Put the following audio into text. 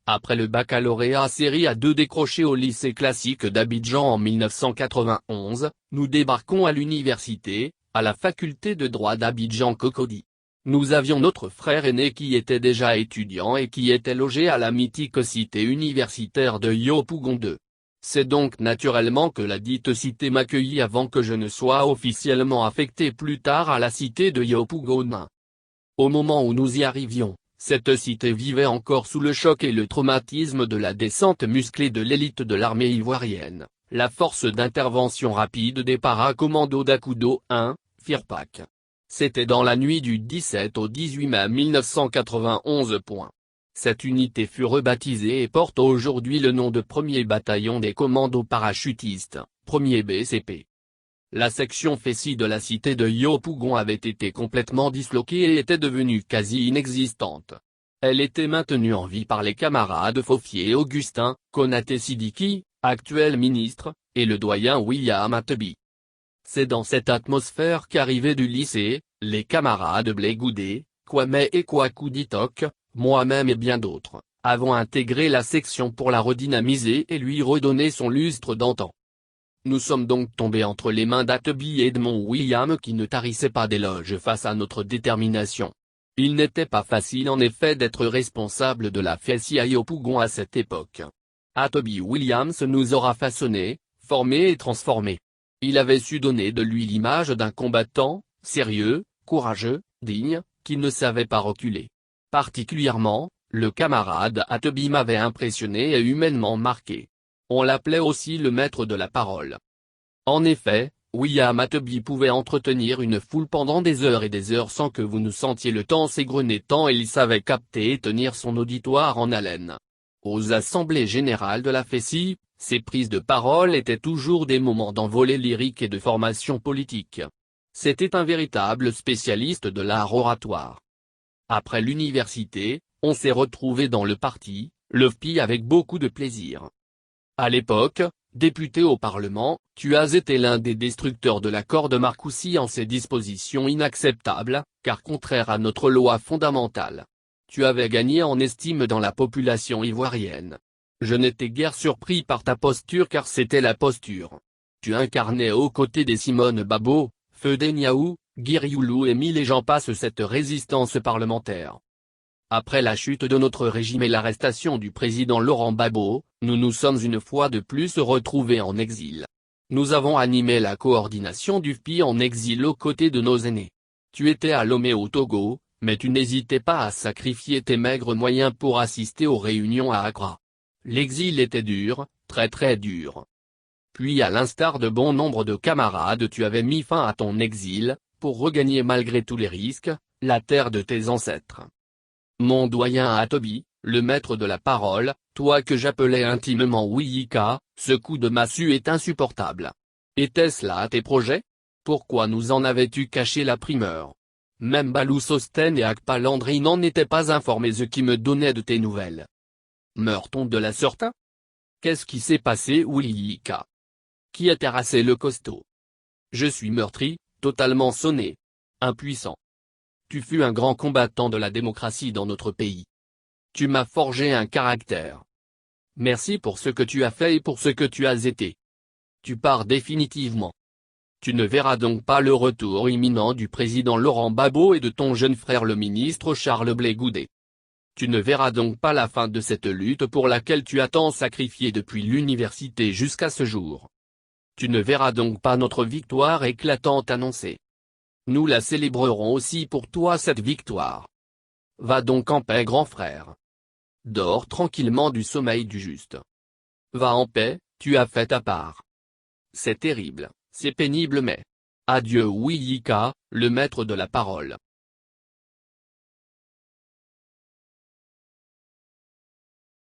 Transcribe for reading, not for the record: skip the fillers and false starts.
Après le baccalauréat série A2 décroché au lycée classique d'Abidjan en 1991, nous débarquons à l'université, à la faculté de droit d'Abidjan Cocody. Nous avions notre frère aîné qui était déjà étudiant et qui était logé à la mythique cité universitaire de Yopougon 2. C'est donc naturellement que la dite cité m'accueillit avant que je ne sois officiellement affecté plus tard à la cité de Yopougon 1. Au moment où nous y arrivions, cette cité vivait encore sous le choc et le traumatisme de la descente musclée de l'élite de l'armée ivoirienne, la force d'intervention rapide des para-commandos d'Akudo 1, FIRPAC. C'était dans la nuit du 17 au 18 mai 1991. Cette unité fut rebaptisée et porte aujourd'hui le nom de 1er bataillon des commandos parachutistes, 1er BCP. La section Fessi de la cité de Yopougon avait été complètement disloquée et était devenue quasi inexistante. Elle était maintenue en vie par les camarades Fofier Augustin, Konaté Sidiki, actuel ministre, et le doyen William Attebi. C'est dans cette atmosphère qu'arrivaient du lycée, les camarades Blé Goudé, Kwame et Kwaku Ditok, moi-même et bien d'autres, avons intégré la section pour la redynamiser et lui redonner son lustre d'antan. Nous sommes donc tombés entre les mains d'Attebi et de mon William qui ne tarissaient pas d'éloges face à notre détermination. Il n'était pas facile en effet d'être responsable de la Fessi à Yopougon à cette époque. Attebi Williams nous aura façonnés, formés et transformés. Il avait su donner de lui l'image d'un combattant, sérieux, courageux, digne, qui ne savait pas reculer. Particulièrement, le camarade Attebi m'avait impressionné et humainement marqué. On l'appelait aussi le maître de la parole. En effet, William Attebi pouvait entretenir une foule pendant des heures et des heures sans que vous ne sentiez le temps s'égrener tant il savait capter et tenir son auditoire en haleine. Aux assemblées générales de la Fessi, ses prises de parole étaient toujours des moments d'envolée lyrique et de formation politique. C'était un véritable spécialiste de l'art oratoire. Après l'université, on s'est retrouvé dans le parti, le FPI avec beaucoup de plaisir. À l'époque, député au Parlement, tu as été l'un des destructeurs de l'accord de Marcoussis en ses dispositions inacceptables, car contraires à notre loi fondamentale. Tu avais gagné en estime dans la population ivoirienne. Je n'étais guère surpris par ta posture car c'était la posture. Tu incarnais aux côtés des Simone Babo, Feude Niaou, Guirioulou et mille et j'en passe cette résistance parlementaire. Après la chute de notre régime et l'arrestation du président Laurent Gbagbo, nous nous sommes une fois de plus retrouvés en exil. Nous avons animé la coordination du FPI en exil aux côtés de nos aînés. Tu étais à Lomé au Togo, mais tu n'hésitais pas à sacrifier tes maigres moyens pour assister aux réunions à Accra. L'exil était dur, très très dur. Puis à l'instar de bon nombre de camarades tu avais mis fin à ton exil, pour regagner malgré tous les risques, la terre de tes ancêtres. Mon doyen Attebi, le maître de la parole, toi que j'appelais intimement Wiyika, ce coup de massue est insupportable. Était-ce là tes projets? Pourquoi nous en avais-tu caché la primeur? Même Balou Sosten et Akpa Landry n'en étaient pas informés ce qui me donnait de tes nouvelles. Meurt-on de la sorte? Qu'est-ce qui s'est passé Wiyika? Qui a terrassé le costaud? Je suis meurtri, totalement sonné. Impuissant. Tu fus un grand combattant de la démocratie dans notre pays. Tu m'as forgé un caractère. Merci pour ce que tu as fait et pour ce que tu as été. Tu pars définitivement. Tu ne verras donc pas le retour imminent du président Laurent Gbagbo et de ton jeune frère le ministre Charles Blé Goudé. Tu ne verras donc pas la fin de cette lutte pour laquelle tu as tant sacrifié depuis l'université jusqu'à ce jour. Tu ne verras donc pas notre victoire éclatante annoncée. Nous la célébrerons aussi pour toi cette victoire. Va donc en paix grand frère. Dors tranquillement du sommeil du juste. Va en paix, tu as fait ta part. C'est terrible, c'est pénible mais... Adieu Wiyika, le maître de la parole.